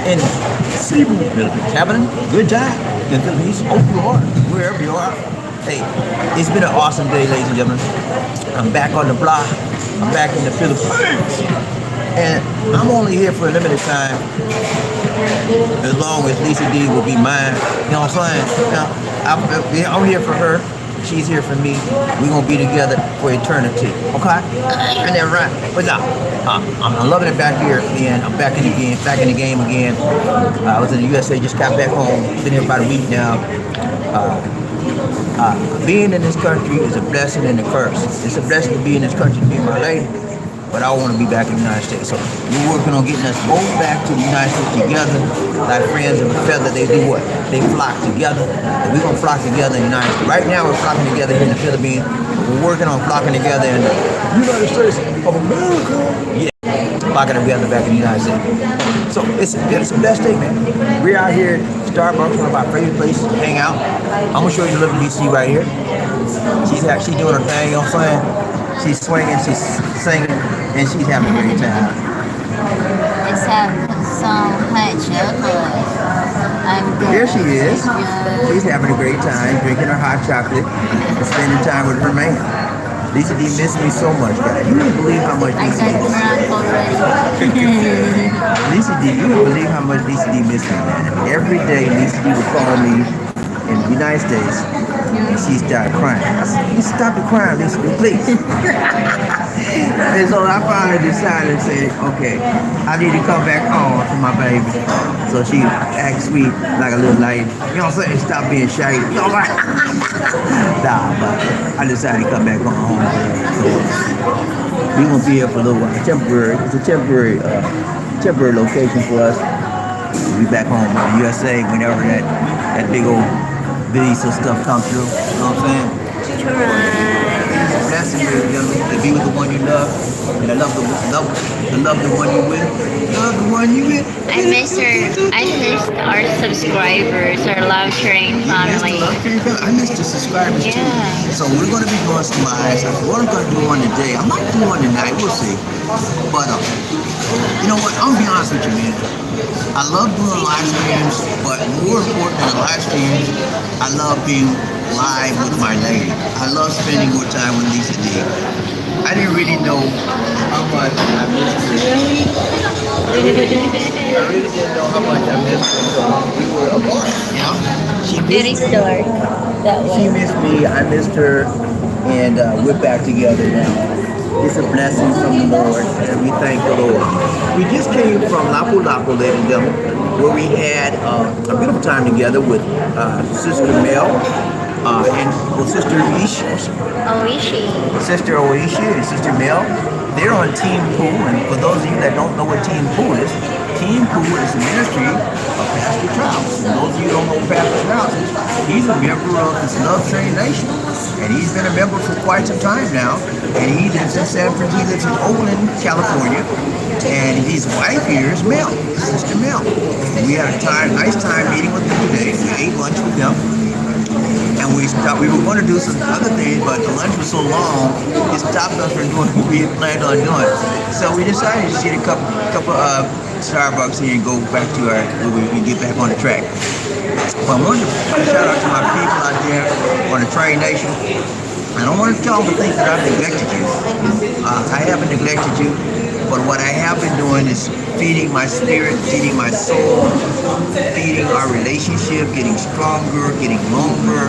in Cebu, Philippines. Having a good time in the Philippines. Hope you are, wherever you are. Hey, it's been an awesome day, ladies and gentlemen. I'm back on the block. I'm back in the Philippines. And I'm only here for a limited time, as long as Lisa D will be mine. You know what I'm saying? Now, I'm here for her. She's here for me. We're going to be together for eternity. Okay? And then right. But now, I'm loving it back here again. I'm back in the game again. I was in the USA, just got back home. Been here about a week now. Being in this country is a blessing and a curse. It's a blessing to be in this country, to be my lady. But I want to be back in the United States. So we're working on getting us both back to the United States together. Like friends of a feather, they do what? They flock together. And we're going to flock together in the United States. Right now we're flocking together here in the Philippines. We're working on flocking together in the United States of America. Yeah, flocking together back in the United States. So it's the best thing, man. We're out here at Starbucks, one of our favorite places to hang out. I'm going to show you the little DC right here. She's doing her thing, you know what I'm saying? She's swinging, she's singing, and she's having a great time. Let's have some hot chocolate. Here she is. She's having a great time, drinking her hot chocolate and spending time with her man. Lisa D missed me so much, guys. You wouldn't believe how much Lisa D Lisa D, you wouldn't believe how much Lisa D missed me, man. Every day Lisa D would call me in the United States and she started crying. I said, you stop the crying, Lisa D, please. And so I finally decided to say, okay, I need to come back home to my baby. So she acts sweet like a little lady. You know what I'm saying? Stop being shy. You know what? Nah, but I decided to come back home. So we're going to be here for a little while. Temporary. It's a temporary location for us. We'll be back home in the USA whenever that big old visa stuff comes through. You know what I'm saying? Blessing to be with the one you love, and I love the one you with. Love the one you with. I missed our subscribers, our love train family. I missed the subscribers too. So we're going to be doing some lives. What I'm going to do one today, I might do one tonight. We'll see. But you know what? I'm gonna be honest with you, man. I love doing live streams, but more important than the live streams, I love being live with my lady. I love spending more time with Lisa D. I didn't really know how much I missed her. I really didn't know how much I missed her until we were apart, you know? She missed me, I missed her, and we're back together now. It's a blessing from the Lord, and we thank the Lord. We just came from Lapu-Lapu, ladies and gentlemen, where we had a beautiful time together with Sister Mel and Sister Oishi. Sister Oishi and Sister Mel. They're on Team Pool, and for those of you that don't know what Team Pool is the ministry of Pastor Charles. And those of you who don't know who Pastor Charles is, he's a member of this Love Train Nation. And he's been a member for quite some time now. And he lives in Oakland, California. And his wife here is Mel, Sister Mel. And we had a nice time meeting with them today. We ate lunch with them. And we were going to do some other things, but the lunch was so long, it stopped us from doing what we had planned on doing. So we decided to get a couple of Starbucks here and go back to we get back on the track. But I wanted to shout out to my people out there on the Train Nation. I don't want to tell them the things that I've neglected you. I haven't neglected you, but what I have been doing is feeding my spirit, feeding my soul, feeding our relationship, getting stronger, getting longer,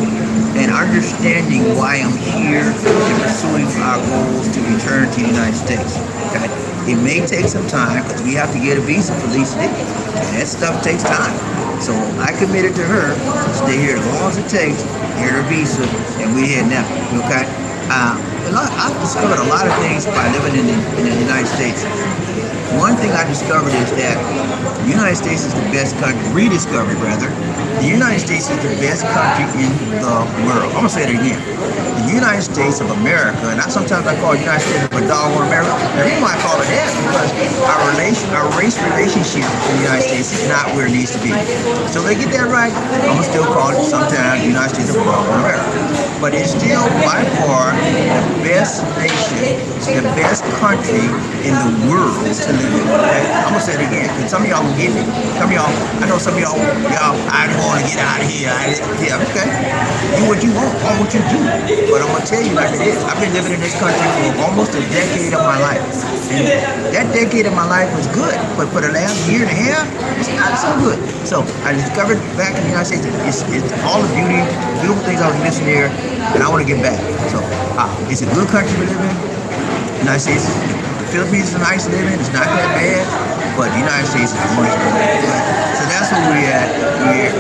and understanding why I'm here and pursuing our goals to return to the United States. Okay? It may take some time because we have to get a visa for Lisa D, and that stuff takes time. So I committed to her to stay here as long as it takes, get her visa, and we're here now. Okay? I've discovered a lot of things by living in the United States. One thing I discovered is that the United States is the best country, rediscovered rather, the United States is the best country in the world. I'm going to say it again. The United States of America, and sometimes I call it the United States of a doggone America. The reason why I call it that is because our race relationship in the United States is not where it needs to be. So they get that right, I'm going to still call it sometimes the United States of a doggone America. but it's still by far the best nation, the best country in the world to live in. Okay? I'm gonna say it again, because some of y'all will get me. Some of y'all, I know some of y'all, I don't want to get out of here. Yeah, okay. Do what you want, want what you do. But I'm gonna tell you like it is. I've been living in this country for almost a decade of my life. And that decade of my life was good, but for the last year and a half, it's not so good. So I discovered back in the United States, it's all the beautiful things I was missing there, and I want to get back. So it's a good country to live in. The United States, the Philippines is nice to live in. It's not that bad, but the United States is much better. So that's where we're at.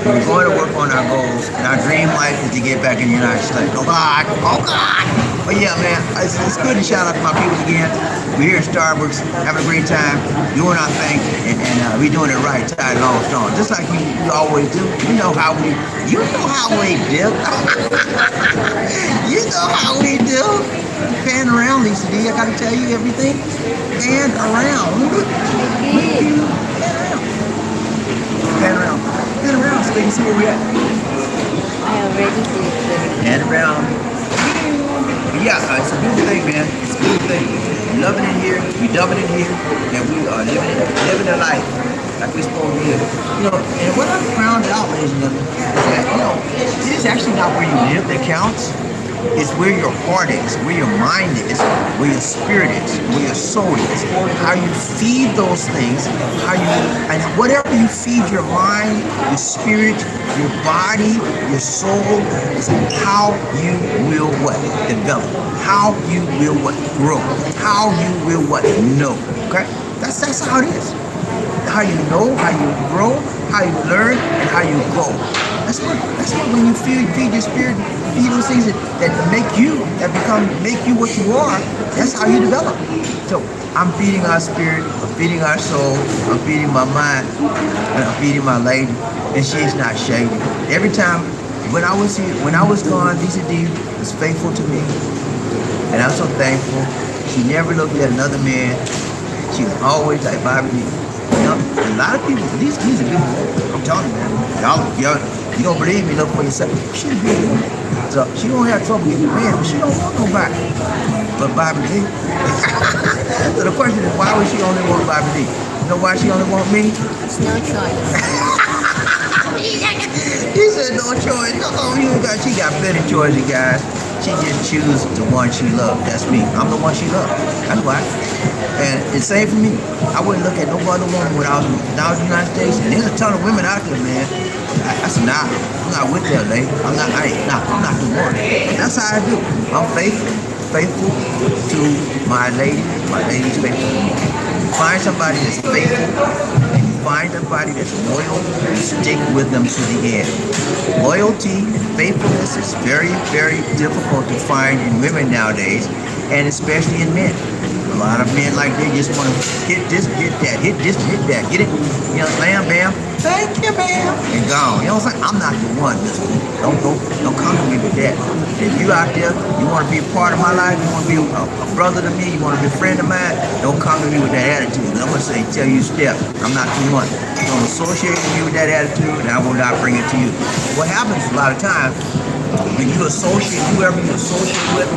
We're going to work on our goals, and our dream life is to get back in the United States. Oh God, oh God. But yeah, man, it's good to shout out to my people again. We're here at Starbucks, having a great time, doing our thing, and we're doing it right, tied long strong, just like you always do. You know how we do. You know how we do. Fan around, Lisa D. I gotta tell you everything. Fan around. Fan around so they can see where we're at. I already did. Fan around. Yeah, it's a beautiful thing, man. It's a beautiful thing. We're loving it here, we're dubbing it here, and we are living a life like we're supposed to live. You know, and what I found out, ladies and gentlemen, is that, you know, it is actually not where you live that counts. It's where your heart is, where your mind is, where your spirit is, where your soul is. How you feed those things, and whatever you feed your mind, your spirit, your body, your soul, is how you will what? Develop. How you will what? Grow. How you will what? Know. Okay? That's how it is. How you know, how you grow, how you learn, and how you go. That's what when you feed your spirit, feed those things that make you what you are, that's how you develop. So I'm feeding our spirit, I'm feeding our soul, I'm feeding my mind, and I'm feeding my lady, and she's not shady. Every time when I was gone, Lisa D was faithful to me, and I'm so thankful. She never looked at another man. She was always like BobbieD. You know, a lot of people, these are beautiful. I'm telling you, man. Y'all, you don't believe me, look for yourself. She's beautiful. So she don't have trouble getting married, but she don't want nobody but BobbieD. So the question is, why would she only want BobbieD? You know why she only want me? It's no choice. He said no choice. She got plenty choices, guys. She just chooses the one she loves. That's me. I'm the one she loves. That's why. And it's same for me. I wouldn't look at no other woman when I was in the United States. And there's a ton of women out there, man. I said, nah, I'm not with that lady. I'm not the one. That's how I do. I'm faithful to my lady. My lady's faithful. You find somebody that's faithful, and you find somebody that's loyal, you stick with them to the end. Loyalty and faithfulness is very, very difficult to find in women nowadays, and especially in men. A lot of men like they just want to hit this, hit that, hit this, hit that, get it, you know, slam, bam, thank you, ma'am, and gone. You know what I'm saying? I'm not the one, mister. Don't come to me with that. If you out there, you want to be a part of my life, you want to be a brother to me, you want to be a friend of mine, don't come to me with that attitude. I'm going to say, tell you step, I'm not the one. Don't associate with me with that attitude, and I will not bring it to you. What happens a lot of times, when you associate, whoever you associate with,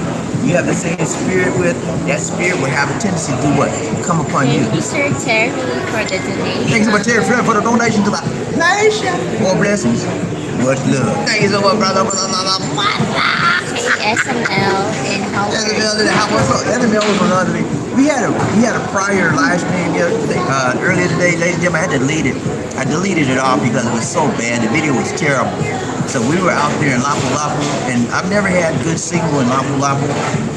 you have the same spirit with, that spirit will have a tendency to do what? Come upon you. Thank you, Sir Terry, for the donation. Thanks so much, Terry, for the donation to the nation. More blessings. Much love. Thank you so much, brother. SML in Howard. SML was on another thing. We had a prior live stream earlier today, ladies and gentlemen. I had to delete it. I deleted it all because it was so bad. The video was terrible. So we were out there in Lapu-Lapu, and I've never had good signal in Lapu-Lapu,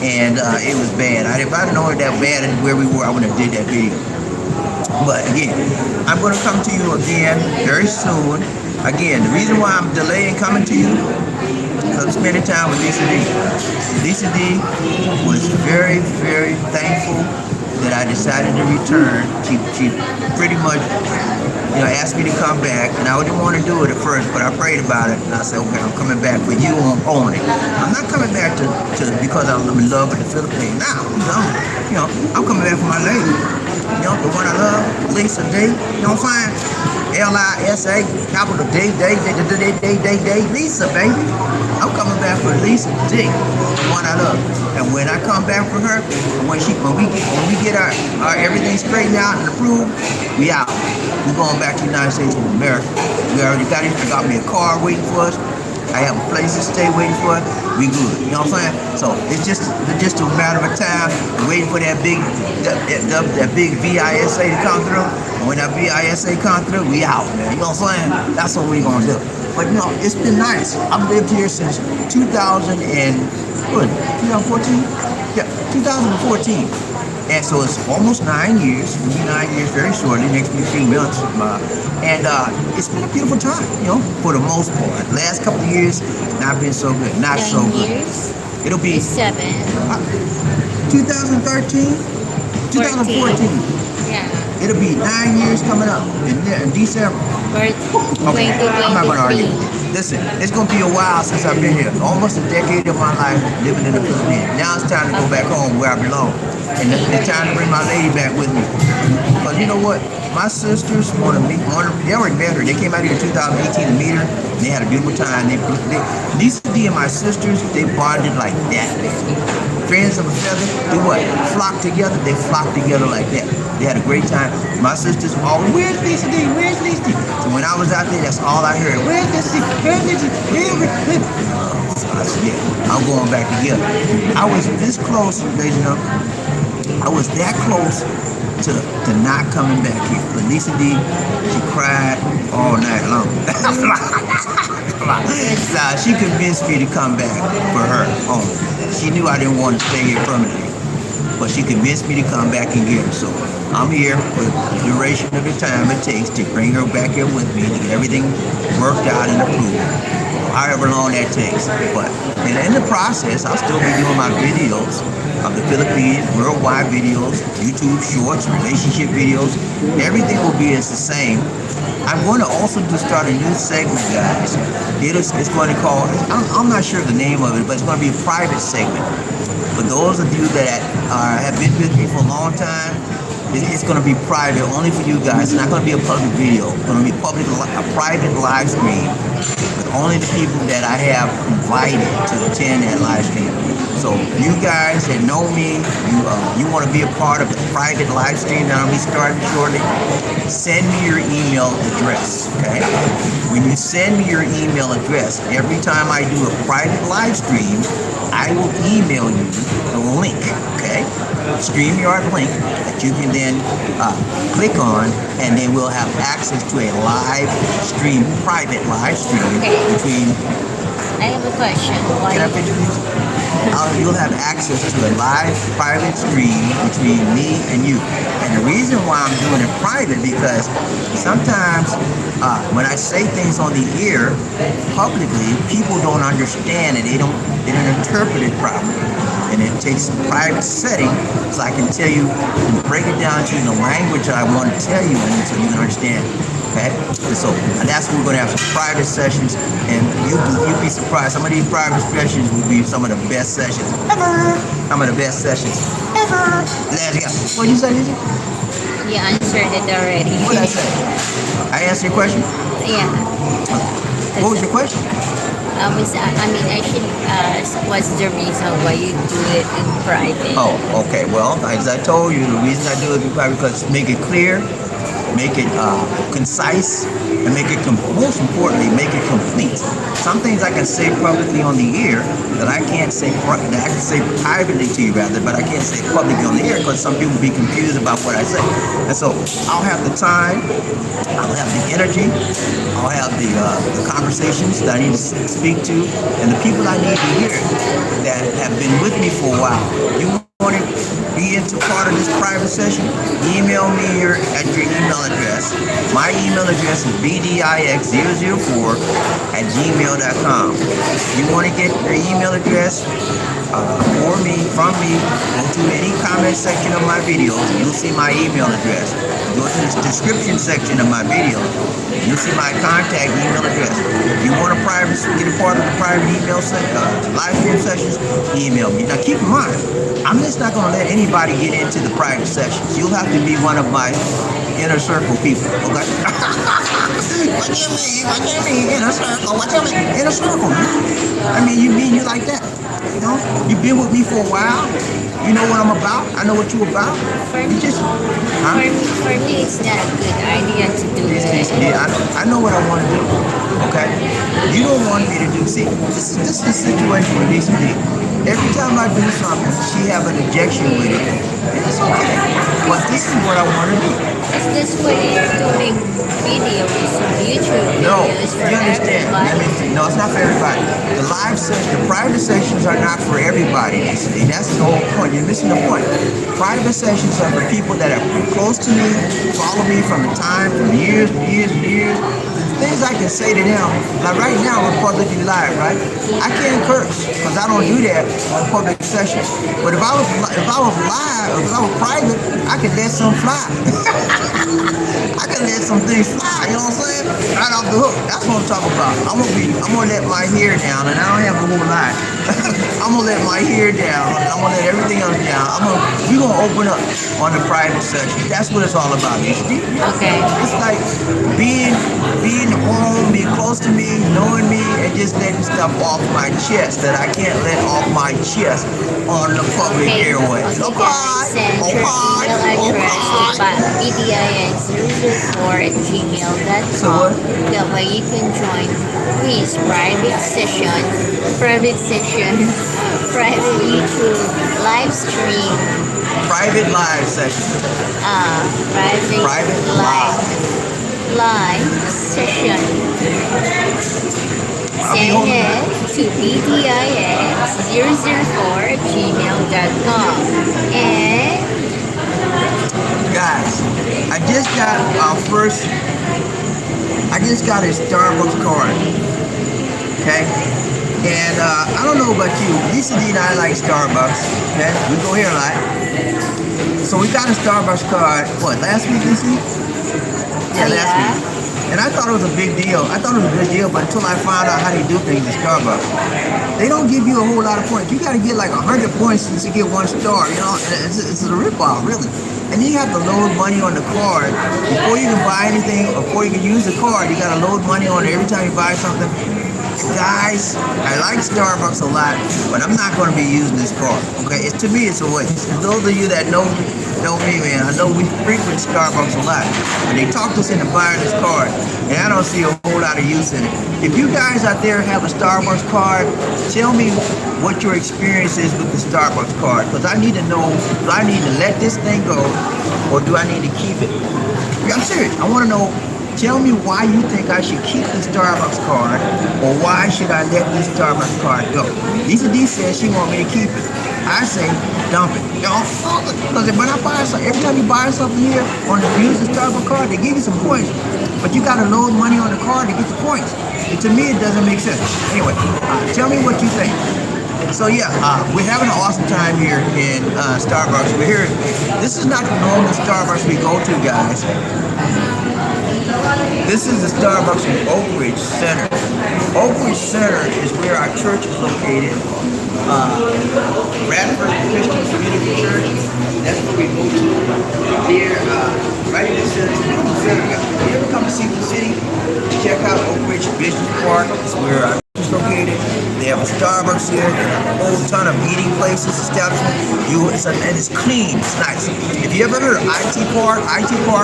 and it was bad. If I'd known it that bad and where we were, I would have did that video. But again, I'm going to come to you again very soon. Again, the reason why I'm delaying coming to you is I'm spending time with Lisa D. Lisa D was very, very thankful that I decided to return. She pretty much, you know, asked me to come back, and I didn't want to do it at first, but I prayed about it, and I said, okay, I'm coming back for you only. I'm not coming back to because I'm in love with the Philippines. Now, I'm coming back for my lady. You know, the one I love, Lisa D. You know, fine. LISA, capital D, Lisa, baby. I'm coming back for Lisa D, the one I love. And when I come back for her, when we get our everything straightened out and approved, we out. We're going back to the United States of America. We already got it. I got me a car waiting for us. I have a place to stay waiting for it. We good. You know what I'm saying? So it's just a matter of time waiting for that big VISA to come through. And when that VISA come through, we out, man. You know what I'm saying? That's what we gonna do. But you know, it's been nice. I've lived here since 2014? Yeah, 2014. And so it's almost 9 years. It'll be 9 years very shortly, next few months. And it's been a beautiful time, you know, for the most part. Last couple of years, not been so good. Not 9 so good. years? It'll be 7. 2013, 2014. Yeah. It'll be 9 years coming up in December. Or Okay, I'm not gonna argue. 2023. Listen, it's gonna be a while since I've been here. Almost a decade of my life living in the Philippines. Now it's time to go back home where I belong. And it's time to bring my lady back with me. Because you know what? My sisters want to meet, they already met her. They came out here in 2018 to meet her. And they had a beautiful time. Lisa D and my sisters, they bonded like that. Friends of a feather, do what? Flock together. They flock together like that. They had a great time. My sisters always, where's Lisa D? Where's Lisa D? So when I was out there, that's all I heard. Where's Lisa D? Where's Lisa D? So I said, yeah, I'm going back together. I was this close, ladies and gentlemen. I was that close to not coming back here. But Lisa D, she cried all night long. She convinced me to come back for her home. She knew I didn't want to stay here permanently. But she convinced me to come back and get her. So I'm here for the duration of the time it takes to bring her back here with me to get everything worked out and approved. However long that takes. But in the process, I'll still be doing my videos of the Philippines, worldwide videos, YouTube shorts, relationship videos. Everything will be as the same. I'm going to also start a new segment, guys. It's going to call, I'm not sure of the name of it, but it's going to be a private segment. For those of you that have been with me for a long time, it's going to be private, only for you guys. It's not going to be a public video. It's going to be a private live stream with only the people that I have invited to attend that live stream. So you guys that know me, you want to be a part of the private live stream that I'll be starting shortly, send me your email address, okay? When you send me your email address, every time I do a private live stream, I will email you the link, okay? StreamYard link that you can then click on, and then we'll have access to a live stream, private live stream between... I have a question. Can I finish, please? You'll have access to a live private stream between me and you. And the reason why I'm doing it private, because sometimes when I say things on the air publicly, people don't understand and they don't interpret it properly. And it takes a private setting so I can tell you and break it down to you in the language I want to tell you in so you can understand. Okay? And so that's when we're going to have some private sessions, and you'd be surprised. Some of these private sessions will be some of the best sessions ever. Some of the best sessions ever. Let's go. What did you say, Lizzie? You answered it already. What did I say? I answered your question? Yeah. What was your question? I should ask, what's the reason why you do it in private? Oh, okay. Well, as I told you, the reason I do it in private because make it clear, make it concise, and make it, most importantly, make it complete. Some things I can say publicly on the air that I can't say, that I can say privately to you rather, but I can't say publicly on the air because some people be confused about what I say. And so I'll have the time, I'll have the energy, I'll have the conversations that I need to speak to, and the people I need to hear that have been with me for a while. You want to be into part of this private session? Email me your email address. My email address is bdix004@gmail.com. If you want to get your email address from me, go to any comment section of my videos. You'll see my email address. Go to the description section of my video. You'll see my contact email address. If you want to get a part of the private email live stream sessions, email me. Now keep in mind, I'm just not going to let anybody get into the private sessions. You'll have to be one of my inner circle people, okay? What do you mean? What do you mean? In a circle? What do you mean? In a circle, man. I mean, you mean you like that? You know, you've been with me for a while. You know what I'm about. I know what you're about. For You me, just, huh? for me, it's not a good idea to do that. Yeah, I know what I want to do. Okay, you don't want me to do. See, this is the situation with Lisa D. Every time I do something, she have an objection with it, and it's okay. But this is what I want to do. Is this way you're doing videos, YouTube No, videos for you understand? Let me everybody? see. No, it's not for everybody. The live session, the private sessions are not for everybody. Lisa D. That's the whole point. You're missing the point. Private sessions are for people that are close to me, follow me from the time, from years and years and years. Things I can say to them, like right now we're publicly live, right? I can't curse because I don't do that on public sessions. But if I was live, if I was private, I could let some fly. I can let some things fly. You know what I'm saying? Right off the hook. That's what I'm talking about. I'm gonna let my hair down, and I don't have a whole lot. I'm gonna let my hair down. I'm gonna let everything else down. We're gonna open up on the private session. That's what it's all about. Okay. It's like being home, being close to me, knowing me, and just letting stuff off my chest that I can't let off my chest on the public airways. Okay, guys, send your email address to BobbieD&LisaD@gmail.com. So what? That way you can join his private session, private YouTube live stream, Private live session. private live session. Send it to BDIX004@gmail.com. And Guys, I just got a Starbucks card. Okay? And I don't know about you. Lisa D and I like Starbucks. Okay? We go here a lot. So we got a Starbucks card, what, last week, Lisa? Yeah, last week. And I thought it was a big deal. I thought it was a good deal, but until I found out how they do things at Starbucks. They don't give you a whole lot of points. You got to get like 100 points to get 1 star, you know? It's a ripoff, really. And then you have to load money on the card. Before you can buy anything, or before you can use the card, you got to load money on it every time you buy something. Guys, I like Starbucks a lot, but I'm not going to be using this card. Okay, to me, it's a waste. And those of you that know me, man, I know we frequent Starbucks a lot, and they talked us into buying this card, and I don't see a whole lot of use in it. If you guys out there have a Starbucks card, tell me what your experience is with the Starbucks card, because I need to know, do I need to let this thing go, or do I need to keep it? I'm serious. I want to know. Tell me why you think I should keep the Starbucks card, or why should I let this Starbucks card go? Lisa D says she want me to keep it. I say dump it. You know, because when I buy something, every time you buy something here on the use the Starbucks card, they give you some points, but you got to load money on the card to get the points. And to me, it doesn't make sense. Anyway, tell me what you think. So yeah, we're having an awesome time here in Starbucks. We're here. This is not the normal Starbucks we go to, guys. This is the Starbucks in Oak Ridge Center. Oak Ridge Center is where our church is located. Radford Christian Community Church. That's where we go to. Here, right in the center. If you ever come to Cebu City, check out Oak Ridge Business Park. It's where our church is located. They have a Starbucks here. They have a whole ton of eating places, establishments. And it's clean. It's nice. If you ever heard of IT Park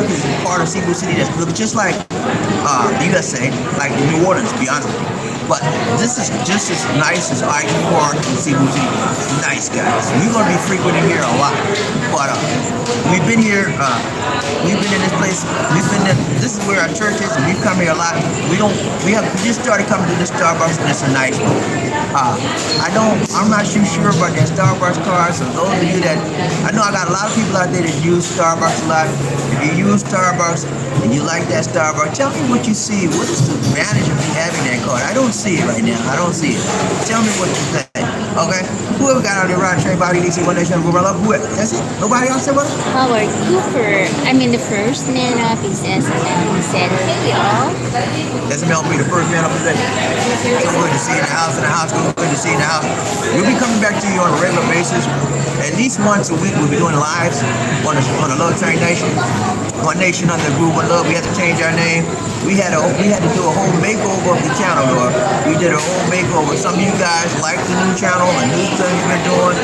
is a part of Cebu City that looks just like the USA, like New Orleans, to be honest with you. But this is just as nice as IT Park in Cebu City. It's nice, guys. We're going to be frequenting here a lot. But we've been here. We've been in this place. This is where our church is, and we've come here a lot. We just started coming to this Starbucks, and it's a nice one. I'm not too sure about that Starbucks card. So those of you that, I know I got a lot of people out there that use Starbucks a lot. If you use Starbucks and you like that Starbucks, tell me what you see. What is the advantage of having that card? I don't see it right now. I don't see it. Tell me what you think. Okay? Whoever got out there around Trey Body, DC, One Nation, Umbrella, whoever. That's it? Nobody else said what? Howard Cooper, the first man up, he says, he said, hey y'all. SML will be the first man up today. So good to see you in the house, Good to see you in the house. We'll be coming back to you on a regular basis. at least once a week we'll be doing lives on the Love Train Nation. One Nation under the Groove of Love. We had to change our name. We had to do a whole makeover of the channel, Lord. We did a whole makeover. Some of you guys like the new channel, the new things we're doing.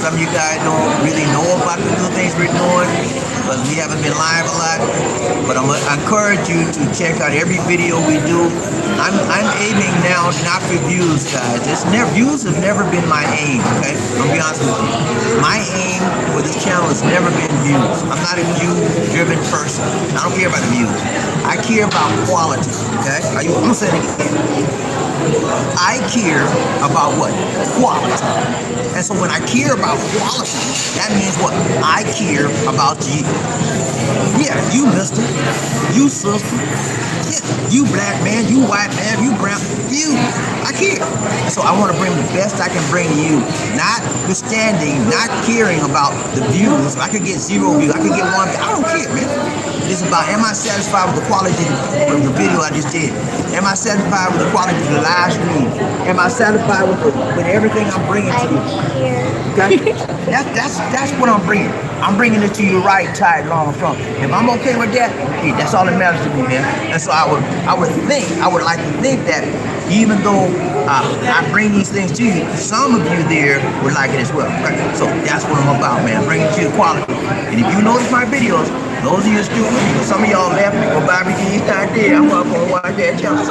Some of you guys don't really know about the new things we're doing because we haven't been live a lot. But I'm gonna encourage you to check out every video we do. I'm aiming now not for views, guys. Views have never been my aim, okay? I'll be honest with you. My aim for this channel has never been views. I'm not a view-driven person. I don't care about the views. I care about quality, okay? I'm gonna say it again. I care about what? Quality. And so when I care about quality, that means what? I care about you. Yeah, you mister, you sister, yeah, you black man, you white man, you brown, you. I care. And so I want to bring the best I can bring to you. Notwithstanding, not caring about the views. I could get 0 views, I could get 1 view. I don't care, man. It's about, am I satisfied with the quality of the video I just did? Am I satisfied with the quality of the live stream? Am I satisfied with everything I'm bringing to you? Okay? That's what I'm bringing. I'm bringing it to you right, tight, long, strong. If I'm okay with that, hey, that's all that matters to me, man. And so I would like to think that even though I bring these things to you, some of you there would like it as well. Right? So that's what I'm about, man. Bringing it to you quality. And if you notice my videos, those of you students, some of y'all left me, well, Bobby, he's not there. I'm up on watch that channel.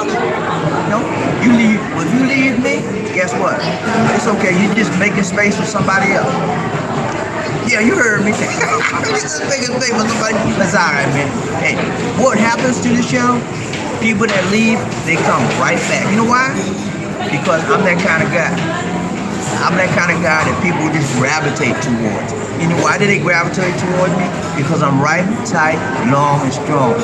No, you leave. If you leave me, guess what? It's okay. You're just making space for somebody else. Yeah, you heard me. Just making space for somebody. That's all right, man. Hey, what happens to the channel? People that leave, they come right back. You know why? Because I'm that kind of guy. I'm that kind of guy that people just gravitate towards. You know why do they gravitate towards me? Because I'm right, tight, long, and strong.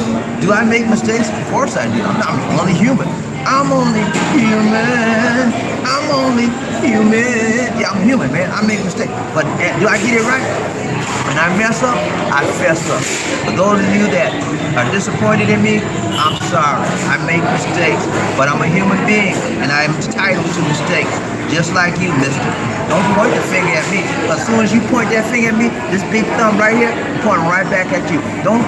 Do I make mistakes? Of course I do. I'm only human. I'm only human. I'm only human. Yeah, I'm human, man. I make mistakes. But do I get it right? When I mess up, I fess up. For those of you that are disappointed in me, I'm sorry. I make mistakes. But I'm a human being, and I'm entitled to mistakes. Just like you, mister. Don't point the finger at me. As soon as you point that finger at me, this big thumb right here, pointing right back at you. Don't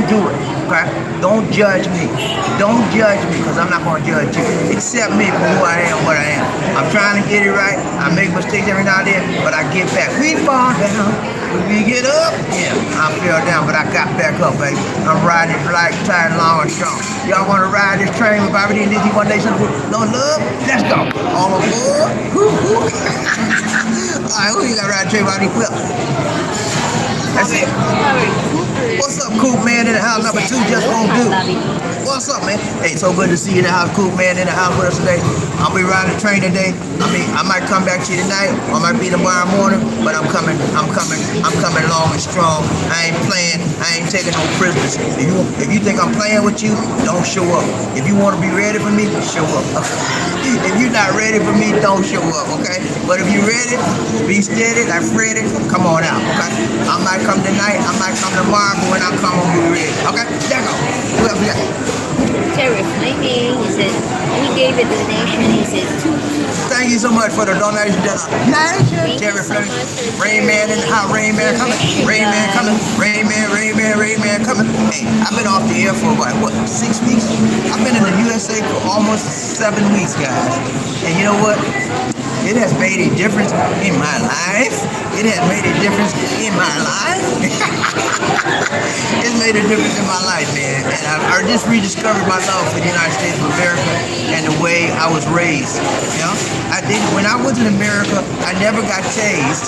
do it. Okay? Don't judge me. Don't judge me, because I'm not going to judge you. Accept me for who I am, what I am. I'm trying to get it right. I make mistakes every now and then, but I get back. We fall down. When we get up, yeah, I fell down, but I got back up, baby. I'm riding light, tight, long, and strong. Y'all want to ride this train with BobbieD and LisaD one day? No love? Let's go. All aboard. All right, who you got to ride the train with BobbieD? That's it. What's up, Coop Man in the house? Number 2 just won't do. What's up, man? Hey, so good to see you in the house, Coop Man in the house with us today. I'll be riding the train today. I might come back to you tonight, or I might be tomorrow morning, but I'm coming long and strong. I ain't playing. I ain't taking no prisoners. If you think I'm playing with you, don't show up. If you want to be ready for me, show up. If you're not ready for me, don't show up, okay? But if you're ready, be steady, like Freddy, come on out, okay? I might come tonight, I might come tomorrow, but when I come, I'll be ready, okay? There go. Who else we got? Terry Flaming, he said, we gave a donation, he said, Thank you so much for the donation. Terry Flaming, Rain Man in the house, Rain Man coming, Rain Man coming, Rain Man coming. Hey, I've been off the air for what, 6 weeks? I've been in the USA for almost 7 weeks, guys. And you know what? It has made a difference in my life. It has made a difference in my life. It's made a difference in my life, man. And I just rediscovered my love for the United States of America and the way I was raised. You know, when I was in America, I never got tased.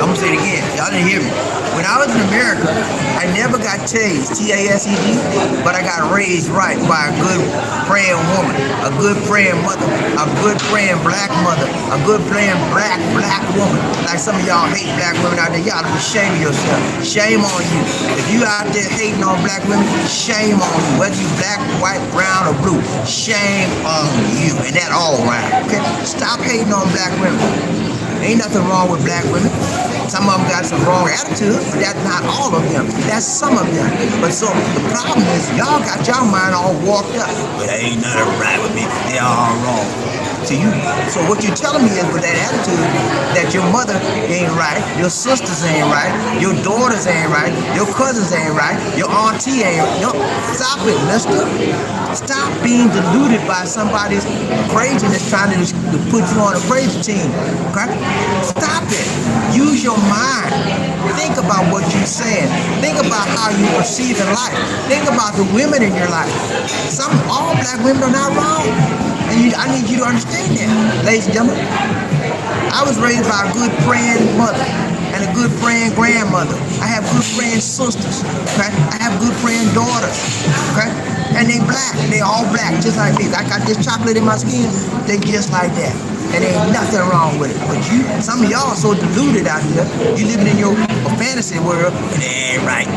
I'm gonna say it again. Y'all didn't hear me. When I was in America, I never got tased, T-A-S-E-D, but I got raised right by a good praying woman, a good praying mother, a good praying black mother, a good praying black woman. Like some of y'all hate black women out there, y'all be ashamed of yourself. Shame on you. If you out there hating on black women, shame on you. Whether you black, white, brown, or blue, shame on you. And that all around, okay? Stop hating on black women. Ain't nothing wrong with black women. Some of them got some wrong attitude, but that's not all of them. That's some of them. But so the problem is, y'all got y'all mind all walked up. But ain't nothing right with me. They all wrong. to you. So what you're telling me is with that attitude that your mother ain't right, your sisters ain't right, your daughters ain't right, your cousins ain't right, your auntie ain't right. No, stop it, mister. Stop being deluded by somebody's craziness trying to put you on a crazy team. Okay? Stop it. Use your mind. Think about what you're saying. Think about how you perceive in life. Think about the women in your life. All black women are not wrong. And I need you to understand that, ladies and gentlemen. I was raised by a good praying mother and a good praying grandmother. I have good praying sisters. Okay? I have good praying daughters. Okay? And they black. They all black, just like me. I got this chocolate in my skin. They just like that. And there ain't nothing wrong with it. But some of y'all are so deluded out here. You living in your fantasy world. They're right.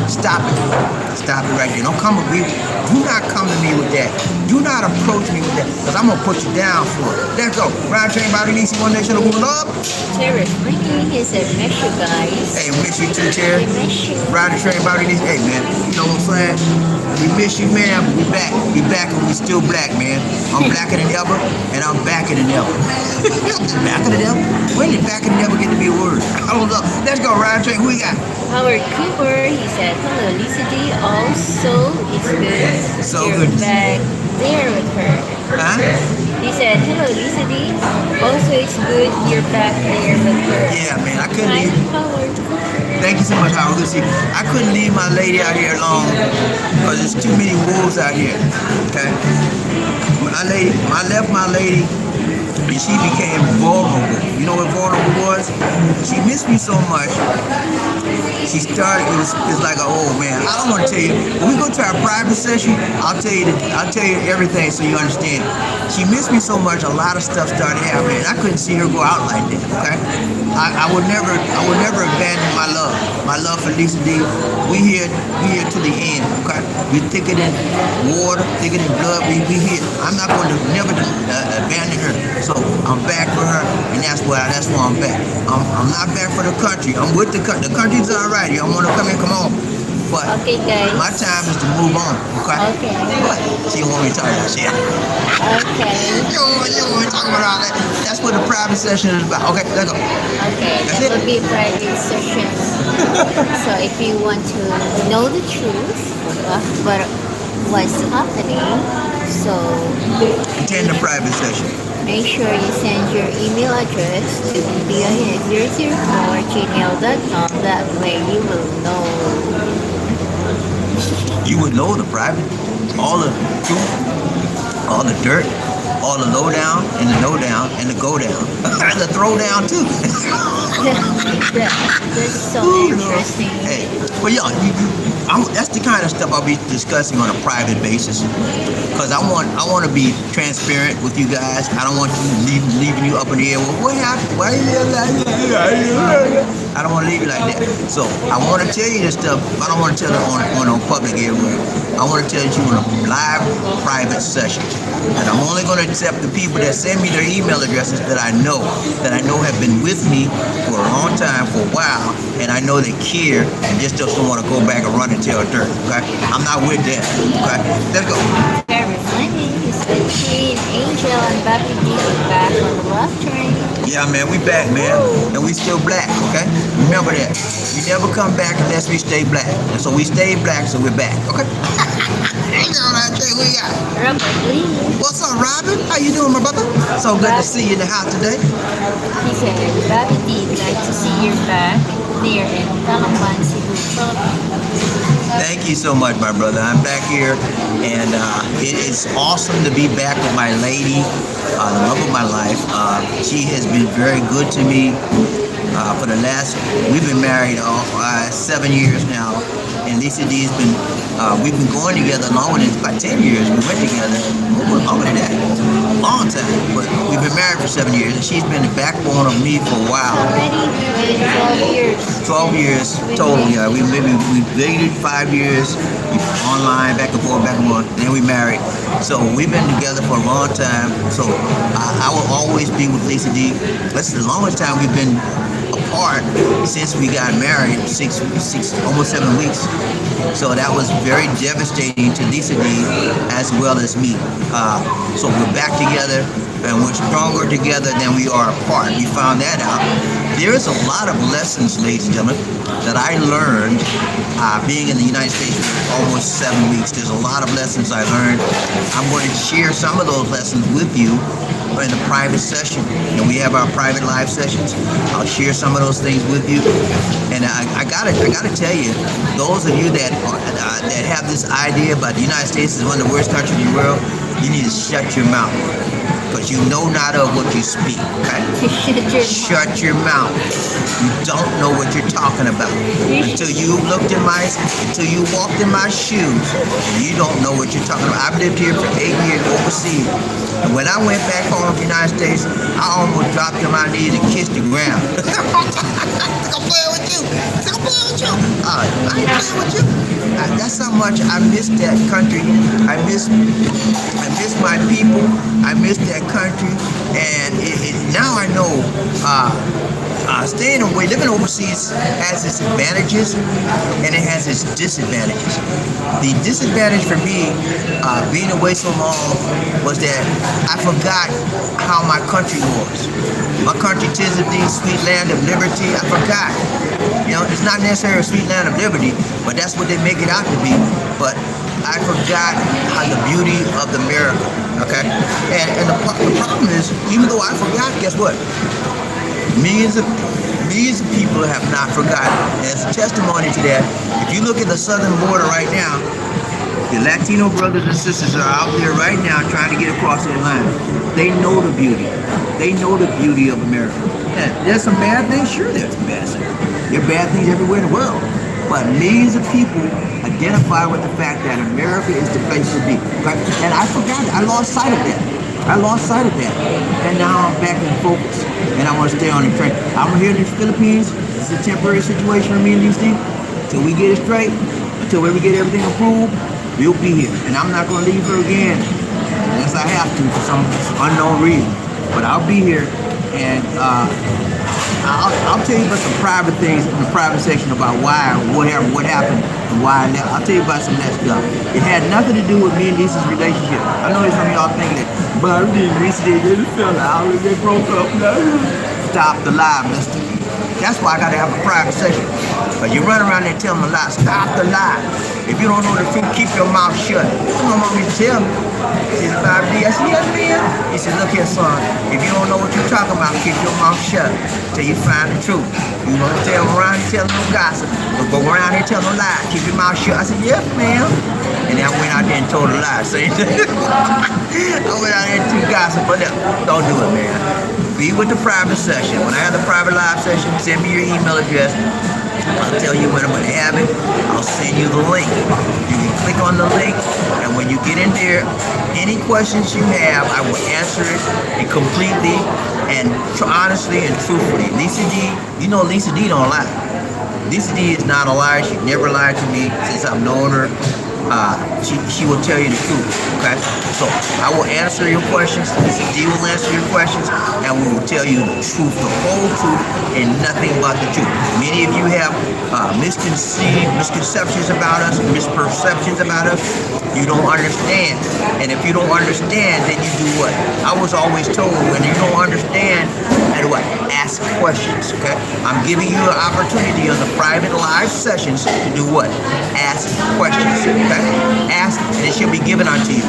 Stop it. Stop it right there. Don't come with me. Do not come to me with that. Do not approach me with that. Because I'm going to put you down for it. Let's go. Ride, train, body, DC, one nation, who love. Terry, he said, miss you guys. Hey, miss you too, Terry. We miss you. Ride, train, body, DC. Hey, man. You know what I'm saying? We miss you, man. We back. We back and we still black, man. I'm blacker than ever, and I'm backer than ever. Backer than ever? When did backer than ever get to be a word? I don't know. Let's go, Ride, train. Who we got? Howard Cooper, he said, hello, LisaD. Also, it's good. So You're good. back there with her. Huh? He said, hello, LisaD. Also, it's good you're back there with her. Yeah, man. I couldn't Hi, leave. Howard Cooper. Thank you so much, Howard. Good to see you. I couldn't leave my lady out here alone because there's too many wolves out here. Okay? I left my lady and she became vulnerable. You know what vulnerable was? She missed me so much. She started, it's like, oh man, I don't want to tell you. When we go to our private session, I'll tell you everything so you understand. She missed me so much, a lot of stuff started happening. I couldn't see her go out like that, okay? I would never abandon my love for LisaD. We here to the end, okay? We thicker than water, thicker than blood. We here. I'm not going to never abandon her. So I'm back for her, and that's why I'm back. I'm not back for the country. I'm with the country. The country's all right. You don't want to come in, come on. But okay, guys. my time is to move on, okay? Okay. But she don't want me to talk about shit. Okay. You don't want me to talk about all that. That's what the private session is about. Okay, let's go. Okay, That's that it. will be a private session. So if you want to know the truth, what what's happening, so Attend the private session. make sure you send your email address to BobbieD004@gmail.com. That way you will know. You would know the private, all the truth, all the dirt, all the low down, and the no down, and the go down, and the throw down too. That's so Ooh, interesting. Hey, well, yeah, that's the kind of stuff I'll be discussing on a private basis. Because I want to be transparent with you guys. I don't want you leaving you up in the air. Well, what happened? Why you like that? I don't want to leave you like that. So I want to tell you this stuff. I don't want to tell it on public everywhere. I want to tell you in a live private session. And I'm only going to accept the people that send me their email addresses that I know have been with me for a long time, for a while, and I know they care and just don't want to go back and run and tell dirt. Okay? I'm not with that. Okay? Let's go. Very funny. It's been Shane, Angel, and BobbieD back on the love train. Yeah, man, we back, man. And we still black, okay? Remember that. We never come back unless we stay black. And so we stay black, so we're back, okay? Who we got? Robert Lee. What's up, Robin? How you doing, my brother? So good to see you in the house today. He said, BobbieD, glad to see you're back there in Taliban, Cebu, Philippines. Thank you so much, my brother. I'm back here, and it is awesome to be back with my lady, the love of my life. She has been very good to me for the last, we've been married 7 years now, and LisaD's been, we've been going together longer than about 10 years. We went together longer than that, a long time, but we've been married for 7 years, and she's been the backbone of me for a while. Already 12 years. 12 years total, yeah. We dated 5 years, online, back and forth, then we married. So we've been together for a long time. So I will always be with LisaD. That's the longest time we've been apart since we got married, almost 7 weeks. So that was very devastating to LisaD as well as me. So we're back together, and we're stronger together than we are apart. We found that out. There's a lot of lessons, ladies and gentlemen, that I learned being in the United States for almost 7 weeks. There's a lot of lessons I learned. I'm going to share some of those lessons with you in the private session. And we have our private live sessions. I'll share some of those things with you. And I gotta tell you, those of you that have this idea about the United States is one of the worst countries in the world, you need to shut your mouth. Because you know not of what you speak. Okay? Shut your mouth. You don't know what you're talking about. Until you walked in my shoes, you don't know what you're talking about. I've lived here for 8 years overseas. And when I went back home to the United States, I almost dropped to my knees and kissed the ground. I'm playing with you. I'm playing with you. I ain't playing with you. That's how much I miss that country. I miss my people. I miss that country. And now I know staying away, living overseas has its advantages and it has its disadvantages. The disadvantage for me, being away so long, was that I forgot how my country was. My country tends to be sweet land of liberty. I forgot. You know, it's not necessarily a sweet land of liberty, but that's what they make it out to be. But I forgot how the beauty of America. Okay, and the problem is, even though I forgot, guess what? Millions of people have not forgotten. And as a testimony to that, if you look at the southern border right now, the Latino brothers and sisters are out there right now trying to get across that line. They know the beauty. They know the beauty of America. And there's some bad things, sure there's some bad things. There are bad things everywhere in the world. But millions of people identify with the fact that America is the place to be. And I forgot it. I lost sight of that. And now I'm back in focus. And I want to stay on the train. I'm here in the Philippines. It's a temporary situation for me and these things. Until we get it straight, until we get everything approved, we'll be here. And I'm not going to leave her again unless I have to for some unknown reason. But I'll be here, and I'll tell you about some private things in the private section about what happened, and why I left. I'll tell you about some of that stuff. It had nothing to do with me and Lisa's relationship. I know some of y'all thinking that, but Lisa did fell out, they broke up. Stop the lie, mister. That's why I gotta have a private session. But you run around there telling a lie. Stop the lie. If you don't know the truth, keep your mouth shut. You don't want me to tell me. He said, 5D. I said, yes, man. He said, look here, son. If you don't know what you're talking about, keep your mouth shut till you find the truth. You want to tell around here telling no gossip, but go around here telling no lies. Keep your mouth shut. I said, yes, ma'am. And then I went out there and told a lie. See? I went out there and told gossip, but no, don't do it, man. Be with the private session. When I have the private live session, send me your email address. I'll tell you when I'm going to have it. I'll send you the link. You can click on the link, and when you get in there, any questions you have, I will answer it completely and honestly and truthfully. LisaD, you know LisaD don't lie. LisaD is not a liar. She never lied to me since I've known her. She will tell you the truth, okay? So I will answer your questions, LisaD will answer your questions, and we will tell you the truth, the whole truth, and nothing but the truth. Many of you have misconceptions about us, misperceptions about us. You don't understand. And if you don't understand, then you do what? I was always told, when you don't understand, then what? Ask questions, okay? I'm giving you an opportunity on the private live sessions to do what? Ask questions, okay? Ask, and it should be given unto you.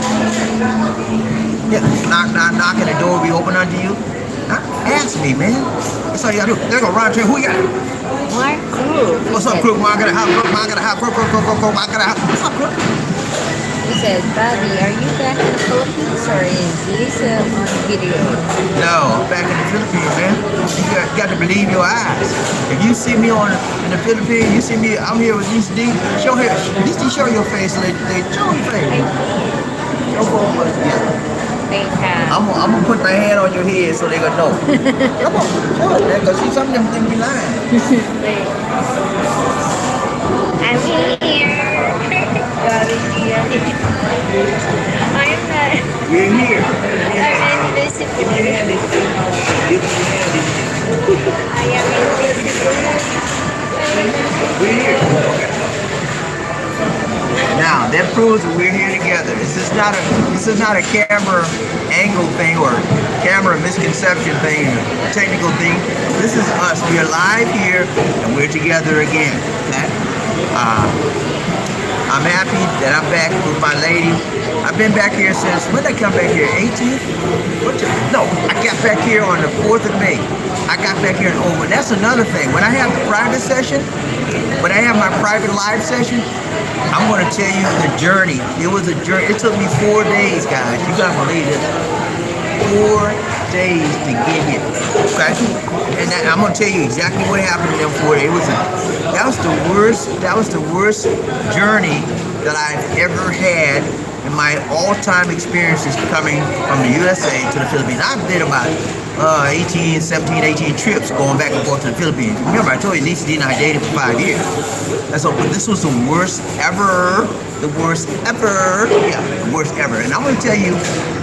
Yeah, knock, and the door will be open unto you. Ask me, man. That's all you gotta do. They're gonna run to you. Who you got? Mark Crook. What's up, Crook? I got a house. What's up, Crook? He says, Bobbie, are you back in the Philippines or is Lisa on video? No, I'm back in the Philippines, man. You got to believe your eyes. If you see me in the Philippines, you see me, I'm here with LisaD. Show your face, lady. Show your face. Yeah. I'm gonna put my hand on your head so they gonna know. Come on, show it, man, because see, some of them think we lying. I'm here. I'm not. You're here. I'm invisible. Give me your hand. I am invisible. We're here. Okay. Now that proves that we're here together. This is not a camera angle thing or camera misconception thing, technical thing. This is us. We are live here and we're together again. Okay? I'm happy that I'm back with my lady. I've been back here since, when did I come back here? 18th? No, I got back here on the 4th of May. I got back here in Oman. That's another thing. When I have the private session, when I have my private live session, I'm going to tell you the journey. It was a journey. It took me 4 days, guys. You got to believe this. 4 days to get here. Okay? And I'm going to tell you exactly what happened in them 4 days. That was the worst journey that I've ever had in my all-time experiences coming from the USA to the Philippines. I've did about 17, 18 trips going back and forth to the Philippines. Remember, I told you, LisaD and I dated for 5 years. And so, but this was the worst ever. The worst ever. Yeah, the worst ever. And I'm going to tell you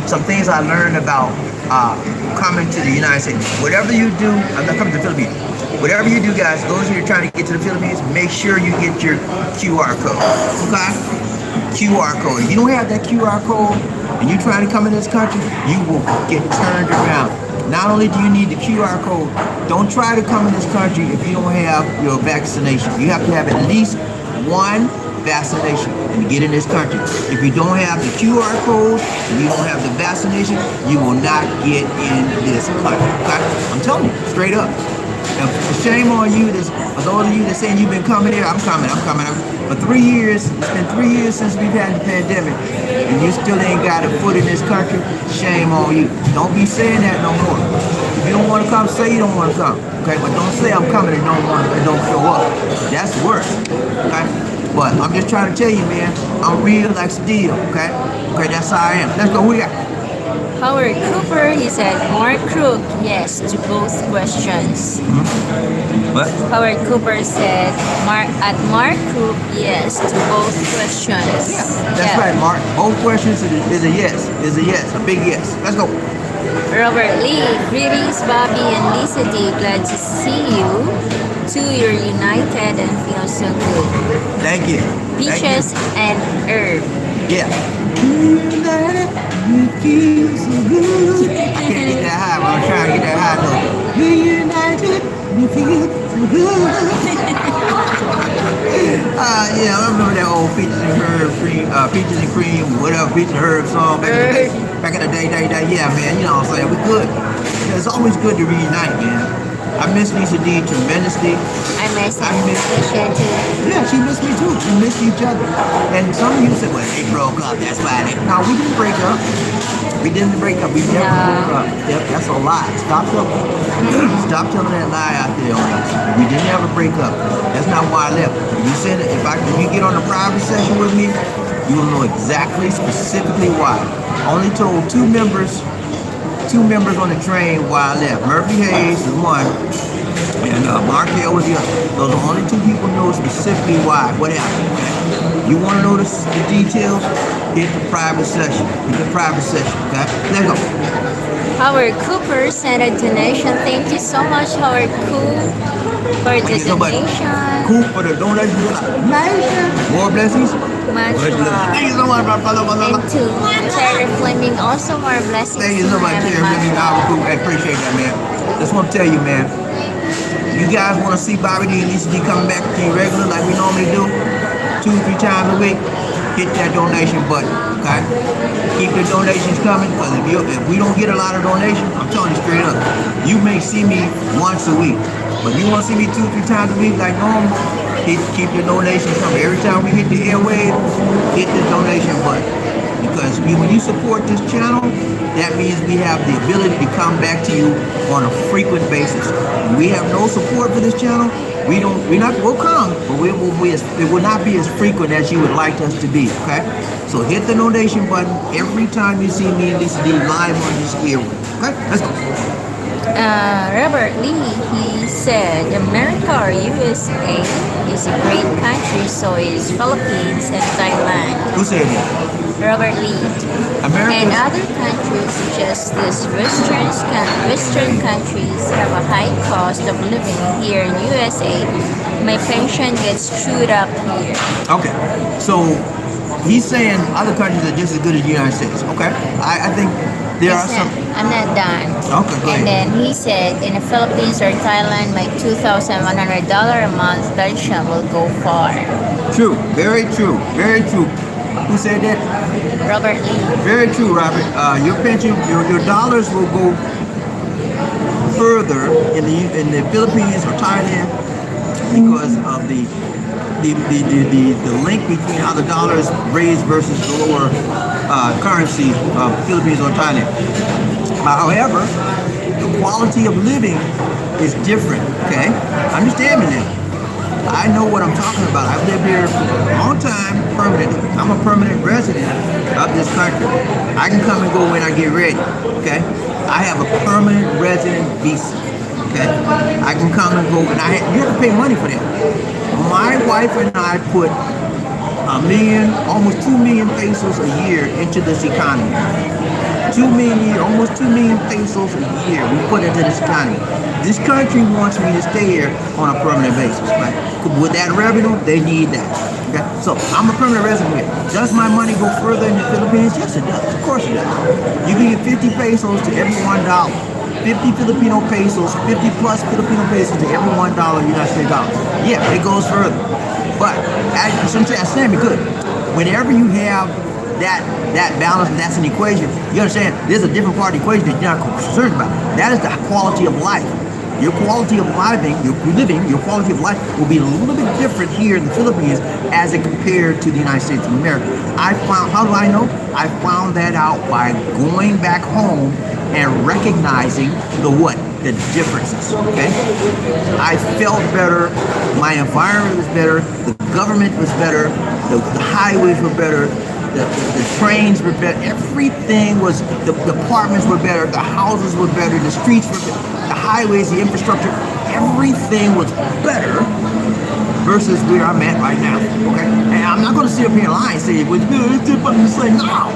some things I learned about coming to the United States. Whatever you do, I'm not coming to the Philippines. Whatever you do, guys, those of you trying to get to the Philippines, make sure you get your QR code. Okay? QR code. If you don't have that QR code and you're trying to come in this country, you will get turned around. Not only do you need the QR code, don't try to come in this country if you don't have your vaccination. You have to have at least one vaccination to get in this country. If you don't have the QR code and you don't have the vaccination, you will not get in this country. Okay? I'm telling you, straight up. Now, shame on you, for those of you that saying you've been coming here, I'm coming. For 3 years, it's been 3 years since we've had the pandemic, and you still ain't got a foot in this country, shame on you. Don't be saying that no more. If you don't want to come, say you don't want to come, okay? But don't say I'm coming and don't show up. That's worse, okay? But I'm just trying to tell you, man, I'm real like steel, okay? Okay, that's how I am. Let's go, who you got? Howard Cooper, he said, Mark Crook, yes to both questions. What? Howard Cooper said, Mark Crook, yes to both questions. Yeah, that's right, Mark. Both questions is a yes, a big yes. Let's go. Robert Lee, greetings, Bobbie and LisaD. Glad to see you. Too, you're united and feel so good. Thank you. Peaches and herb. Yeah. United, you feel so good. I can't get that high, but I'm trying to get that high though. We're united, you feel so good. Yeah, I remember that old Peaches and Cream, whatever, Peaches and Herb song back in the day. Yeah, man, you know what I'm saying? We're good. It's always good to reunite, man. I miss LisaD tremendously. I miss Keisha too. Yeah, she missed me too. We missed each other. And some of you said, well, they broke up, that's why they... No, we didn't break up. We never broke up. Yep, that's a lie. Stop telling that lie out there on us. We didn't ever break up. That's not why I left. You said it, if you get on a private session with me, you will know exactly, specifically why. I only told two members on the train why I left. Murphy Hayes is one, and Mark Hill was the other. Those are the only two people know specifically why, what happened. Okay? You want to know the details? Hit the private session. Okay? Let's go. Howard Cooper sent a donation. Thank you so much, Howard Cooper, for the donation. Coop for the donation. More blessings. Much love. Thank you so much, my brother. And to Terry Fleming, also more blessings. Thank you so much, Terry Fleming. I appreciate that, man. Just want to tell you, man. You guys want to see BobbieD and LisaD coming back to you regular like we normally do, 2 or 3 times a week? Hit that donation button, okay? Keep the donations coming, because if we don't get a lot of donations, I'm telling you straight up, you may see me once a week. But if you want to see me 2 or 3 times a week like normal, keep the donations coming. Every time we hit the airwave, hit the donation button. Because when you support this channel, that means we have the ability to come back to you on a frequent basis. When we have no support for this channel, we'll come, but it will not be as frequent as you would like us to be, okay? So hit the donation button every time you see me and LisaD live on this airwave. Okay, let's go. Robert Lee, he said, America or USA is a great country, so is Philippines and Thailand. Who said that? Robert Lee. And other countries, such as these Western countries, have a high cost of living. Here in USA, my pension gets chewed up here. Okay, so he's saying other countries are just as good as the United States. Okay, I think there are some. I'm not done. Okay, go And ahead. then he said, in the Philippines or Thailand, my $2,100 a month pension will go far. True, very true, very true. Who said that? Robert Lee. Very true, Robert. Your pension, your dollars will go further in the Philippines or Thailand because of the link between how the dollar is raised versus the lower currency of Philippines or Thailand. However, the quality of living is different. Okay, understand me now. I know what I'm talking about. I've lived here for a long time, permanently. I'm a permanent resident of this country. I can come and go when I get ready, okay? I have a permanent resident visa, okay? I can come and go, and you have to pay money for that. My wife and I put almost 2 million pesos a year into this economy. 2 million a year, almost 2 million pesos a year we put into this economy. This country wants me to stay here on a permanent basis, right? With that revenue, they need that. Okay? So I'm a permanent resident here. Does my money go further in the Philippines? Yes, it does. Of course it does. You can get 50 pesos to every $1. 50 Filipino pesos, 50 plus Filipino pesos to every $1 United States dollar. Yeah, it goes further. But as I understand me good. Whenever you have that balance, and that's an equation, you understand there's a different part of the equation that you're not concerned about. That is the quality of life. Your quality of living, your quality of life will be a little bit different here in the Philippines as it compared to the United States of America. How do I know? I found that out by going back home and recognizing the differences, okay? I felt better, my environment was better, the government was better, the highways were better, the trains were better, everything was, the apartments were better, the houses were better, the streets were better, the highways, the infrastructure, everything was better versus where I'm at right now, okay? And I'm not gonna sit up here and lie and say it was good, it's about to say, no,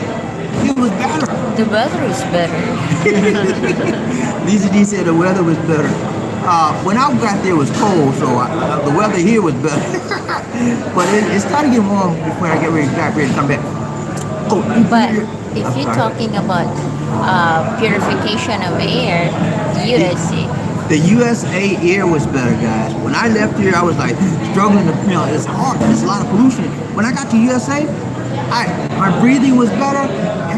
it was better. The weather is better. LisaD said the weather was better. When I got there it was cold, so the weather here was better. But it started getting warm before I got ready to come back. Oh, but if you're talking about purification of air, USA. The USA air was better, guys. When I left here, I was like struggling to, it's hard. There's a lot of pollution. When I got to USA, my breathing was better.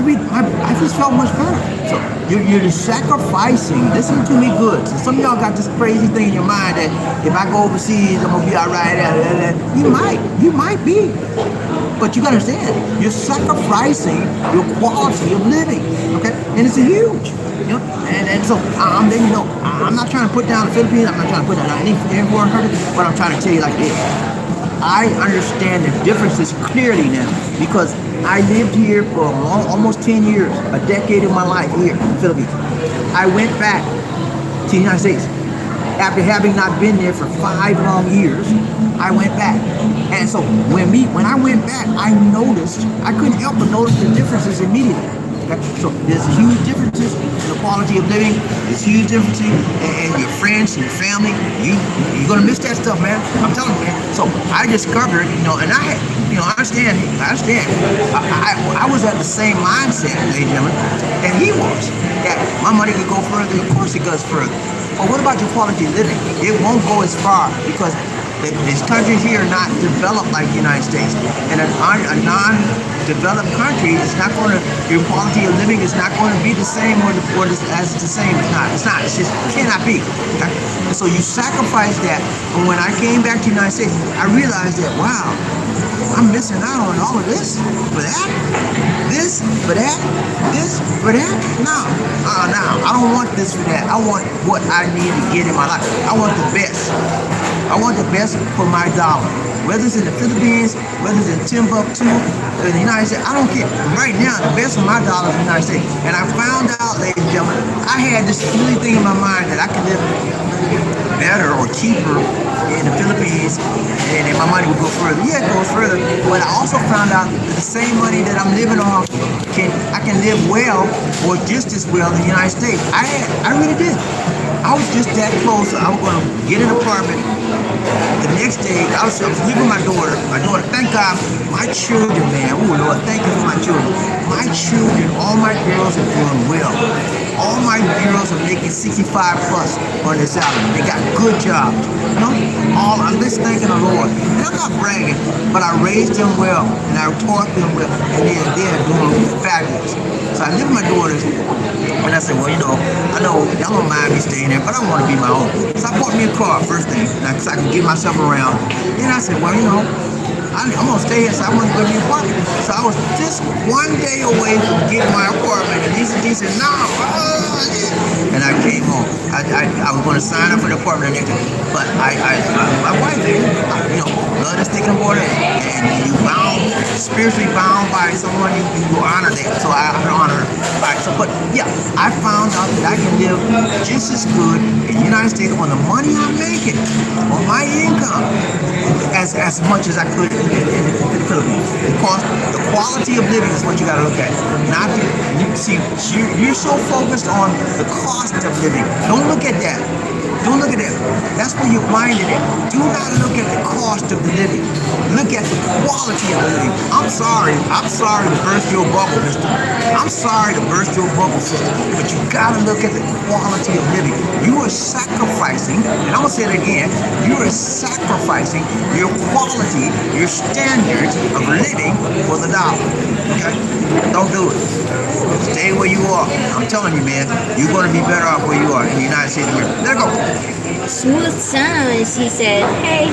I just felt much better. So you're just sacrificing. Listen to me good. So some of y'all got this crazy thing in your mind that if I go overseas, I'm gonna be all right. You might be. But you gotta understand, you're sacrificing your quality of living, okay? And it's huge, And so I'm letting you know, I'm not trying to put down the Philippines. I'm not trying to put down any foreign country. But I'm trying to tell you like this: I understand the differences clearly now because I lived here for almost 10 years, a decade of my life here in the Philippines. I went back to the United States. After having not been there for 5 long years, I went back. And so when I went back, I couldn't help but notice the differences immediately. Okay? So there's huge differences in the quality of living. There's huge differences in your friends and your family. You're gonna miss that stuff, man. I'm telling you, man. So I discovered, and I had, I understand. I was at the same mindset, ladies and gentlemen, that he was. That my money could go further. Of course it goes further. But what about your quality of living? It won't go as far because these countries here are not developed like the United States. And a non-developed country is not going to, your quality of living is not going to be the same as the same. It's not. It just cannot be. Okay? And so you sacrifice that. And when I came back to the United States, I realized that, wow, I'm missing out on all of this for that, this for that, this for that. No, I don't want this for that. I want what I need to get in my life. I want the best. I want the best for my dollar. Whether it's in the Philippines, whether it's in Timbuktu, or in the United States, I don't care. Right now, the best for my dollar is the United States. And I found out, ladies and gentlemen, I had this really thing in my mind that I could live better or cheaper in the Philippines, and my money would go further. Yeah, it goes further. But I also found out that the same money that I'm living off, I can live well or just as well in the United States. I really did. I was just that close. I was going to get an apartment. The next day, I was living with my daughter. Thank God, my children, man. Oh, Lord, thank you for my children. My children, all my girls are doing well. All my girls are making 65 plus on their salary. They got good jobs. You know? I'm just thanking the Lord. And I'm not bragging, but I raised them well, and I taught them well, and they're doing fabulous. So I live with my daughters, and I said, well, you know, I know y'all don't mind me staying there, but I want to be my own. So I bought me a car first thing, so I can get myself around. Then I said, well, you know, I'm going to stay here, so I want to go to the apartment. So I was just one day away from getting my apartment, and he said, no. And I came home. I was going to sign up for the apartment next day, but my wife, you know, love is sticking water, and you spiritually bound by someone, you honor that. So I honor her. So, but yeah, I found out that I can live just as good in the United States on the money I'm making, on my income, as much as I could in the Philippines. The quality of living is what you got to look at. Not you're so focused on the cost of living. Don't look at that. Don't look at that. That's where you're blinded at. Do not look at the cost of the living. Look at the quality of the living. I'm sorry to burst your bubble, mister. I'm sorry to burst your bubble, sister. But you gotta look at the quality of living. You are sacrificing, and I'm gonna say it again, you are sacrificing your quality, your standards of living for the dollar. Okay? Don't do it. Stay where you are. I'm telling you, man, you're gonna be better off where you are in the United States of America. There you go. Smooth Sounds, he said, hey.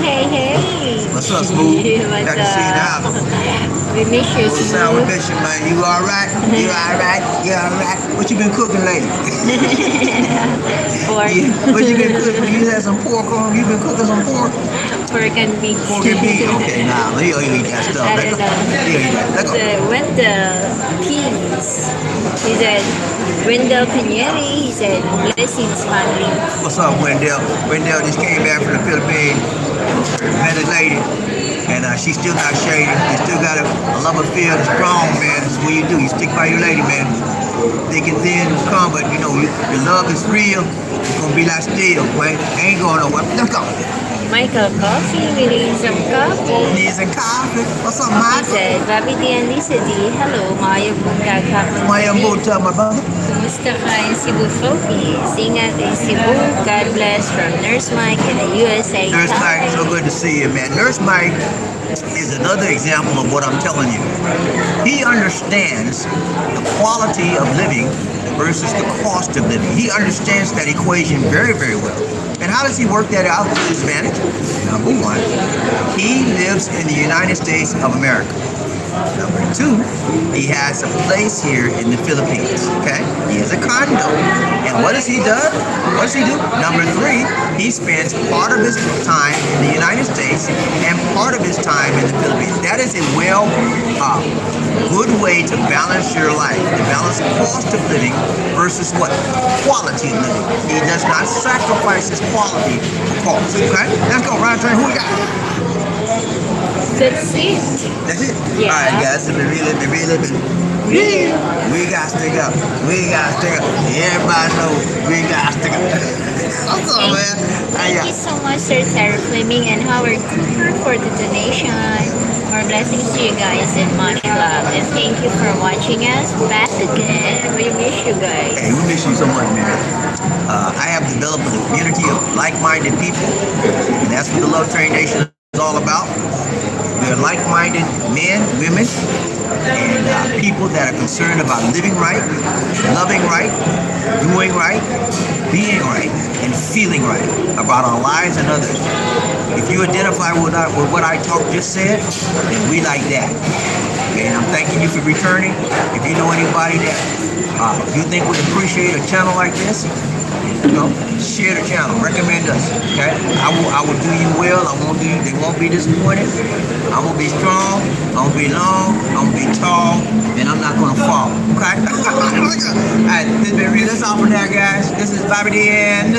What's up, Smooth? What's Got to see you now. We miss you, What's Smooth. up, we miss you, man. You all right? You all right? You all right? What you been cooking lately? Pork. What you been cooking? You had some pork on? You been cooking some pork? Pork and beef. Pork and beef? Okay, nah, he'll eat that stuff. I don't know. He'll eat that. Let's go. Wendell Peace, he said, Wendell Pineri, he said, blessings, family. What's up, Wendell? Wendell just came back from the Philippines. Met a lady, and she's still not shady. You still got a love affair that's strong, man. That's what you do. You stick by your lady, man. Thick and thin will come, but you know, your love is real. It's gonna be like steel, man. Ain't going nowhere. Let's go. Michael Coffee, we need some coffee. Need some coffee. What's up, He Michael? said, BobbieD and LisaD, hello, mayong buntag hapon. Mayang buta, my brother. Kumusta ka in Cebu, Philippines? Ingat in Cebu. God bless from Nurse Mike in the USA. Nurse Mike, so good to see you, man. Nurse Mike is another example of what I'm telling you. He understands the quality of living versus the cost of living. He understands that equation very, very well. And how does he work that out to his advantage? Number one, he lives in the United States of America. Number two, he has a place here in the Philippines, okay? He has a condo. And what does he do? What does he do? Number three, he spends part of his time in the United States and part of his time in the Philippines. That is a good way to balance your life, to balance cost of living versus what? Quality of living. He does not sacrifice his quality for cost, okay? Let's go, Ryan Train, who we got? That's it. That's it? Yeah. All right, guys, we got to stick up. Everybody knows we got to stick up. What's up, man? Thank you so much, Sir Terry Fleming and Howard Cooper for the donation. More blessings to you guys and much love. And thank you for watching us back again. We miss you guys. Hey, we miss you so much, man. I have developed a community of like-minded people, and that's what the Love Train Nation is all about. We're like-minded men, women, and people that are concerned about living right, loving right, doing right, being right, and feeling right about our lives and others. If you identify with what I just said, then we like that. Okay, and I'm thanking you for returning. If you know anybody that you think would appreciate a channel like this, you know, share the channel, recommend us, okay? I will do you well. They won't be disappointed. I'm gonna be strong, I'm gonna be long, I'm gonna be tall, and I'm not gonna fall, okay? All right, that's all for now, guys. This is BobbieD and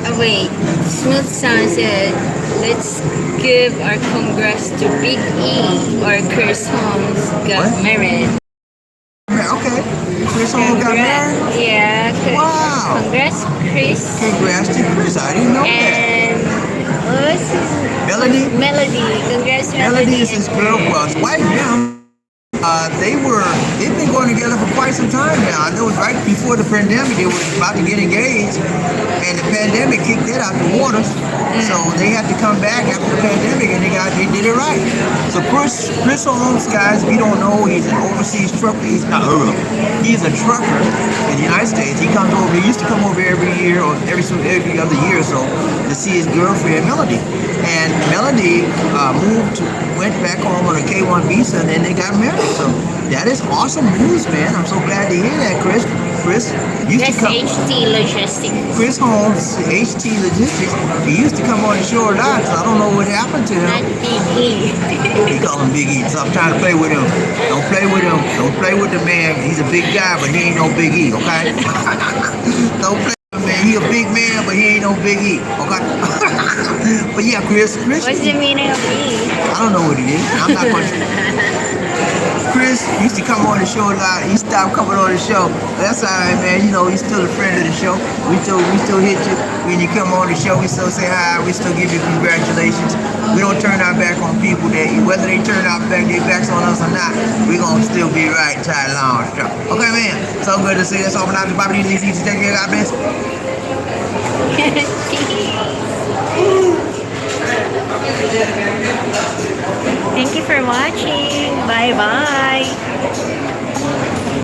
Oh wait, Smooth Sound said, let's give our congrats to Big E or Chris Holmes got What? married. Okay. Chris Holmes got married? Yeah. Wow. Congrats, Chris. Congrats to Chris. I didn't know that. And what was his Melody? Melody. Congrats, Melody is and his girl. Well, his wife now. They've been going together for quite some time now. I know it was right before the pandemic. They were about to get engaged, and the pandemic kicked it out the water. So they had to come back after the pandemic, and they did it right. So Chris Holmes, guys, if you don't know, he's an overseas trucker. He's a trucker in the United States. He comes over. He used to come over every year or every other year or so to see his girlfriend Melody. And Melody went back home on a K-1 visa, and then they got married. So that is awesome news, man. I'm so glad to hear that, Chris. Chris used to come. HT Logistics. Chris Holmes, HT Logistics. He used to come on the show a lot. So I don't know what happened to him. Not Big E. He call him Big E. So I'm trying to play with him. Don't play with him. Don't play with the man. He's a big guy, but he ain't no Big E. Okay. Don't play with him, man. He a big man, but he ain't no Big E. Okay. But yeah, Chris. What's the meaning of E? I don't know what it is. I'm not going to. Chris used to come on the show a lot. He stopped coming on the show. But that's all right, man. You know, he's still a friend of the show. We still hit you when you come on the show. We still say hi. We still give you congratulations. We don't turn our back on people that, whether they turn their backs on us or not, we're going to still be right tied along. Okay, man. So good to see you. That's all for now. BobbieD and LisaD. Take care. God bless. Thank you for watching. Bye-bye.